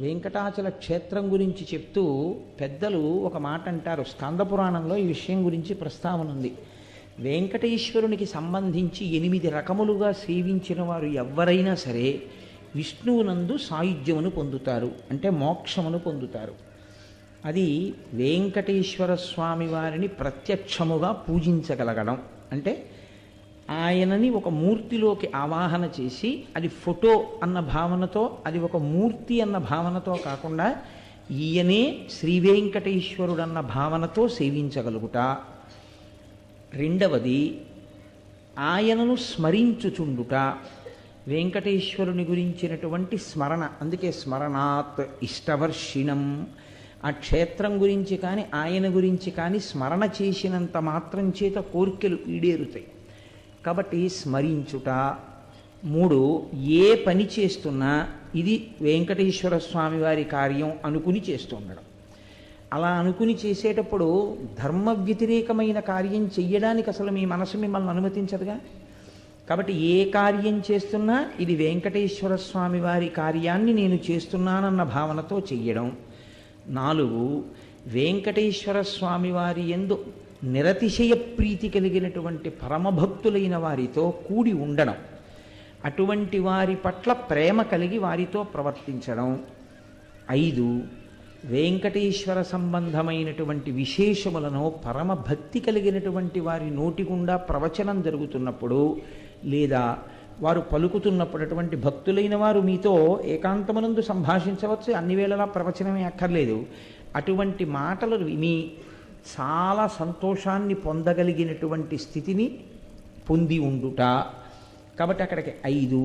వెంకటాచల క్షేత్రం గురించి చెప్తూ పెద్దలు ఒక మాట అంటారు. స్కంద పురాణంలో ఈ విషయం గురించి ప్రస్తావన ఉంది. వెంకటేశ్వరునికి సంబంధించి 8 రకములుగా సేవించిన వారు ఎవరైనా సరే విష్ణువునందు సాయుధ్యమును పొందుతారు, అంటే మోక్షమును పొందుతారు. అది వెంకటేశ్వర స్వామి వారిని ప్రత్యక్షముగా పూజించగలగడం. అంటే ఆయనని ఒక మూర్తిలోకి ఆవాహన చేసి, అది ఫోటో అన్న భావనతో, అది ఒక మూర్తి అన్న భావనతో కాకుండా ఈయనే శ్రీ వెంకటేశ్వరుడన్న భావనతో సేవించగలుగుట. రెండవది ఆయనను స్మరించుచుండుట. వెంకటేశ్వరుని గురించినటువంటి స్మరణ, అందుకే స్మరణాత్ ఇష్టవర్షిణం. ఆ క్షేత్రం గురించి కానీ ఆయన గురించి కానీ స్మరణ చేసినంత మాత్రం చేత కోరికలు ఈడేరుతాయి. కాబట్టి స్మరించుట. 3, ఏ పని చేస్తున్నా ఇది వెంకటేశ్వర స్వామి వారి కార్యం అనుకుని చేస్తూ ఉండడం. అలా అనుకుని చేసేటప్పుడు ధర్మ వ్యతిరేకమైన కార్యం చెయ్యడానికి అసలు మీ మనసు మిమ్మల్ని అనుమతించదుగా. కాబట్టి ఏ కార్యం చేస్తున్నా ఇది వెంకటేశ్వర స్వామి వారి కార్యాన్ని నేను చేస్తున్నానన్న భావనతో చెయ్యడం. 4, వెంకటేశ్వర స్వామి వారి యందు నిరతిశయ ప్రీతి కలిగినటువంటి పరమభక్తులైన వారితో కూడి ఉండడం, అటువంటి వారి పట్ల ప్రేమ కలిగి వారితో ప్రవర్తించడం. 5, వెంకటేశ్వర సంబంధమైనటువంటి విశేషములను పరమభక్తి కలిగినటువంటి వారి నోటి గుండా ప్రవచనం జరుగుతున్నప్పుడు లేదా వారు పలుకుతున్నప్పుడు, అటువంటి భక్తులైన వారు మీతో ఏకాంతమునందు సంభాషించవచ్చు, అన్ని వేళలా ప్రవచనమే అక్కర్లేదు. అటువంటి మాటలు విని చాలా సంతోషాన్ని పొందగలిగినటువంటి స్థితిని పొంది ఉండుట. కాబట్టి అక్కడికి 5.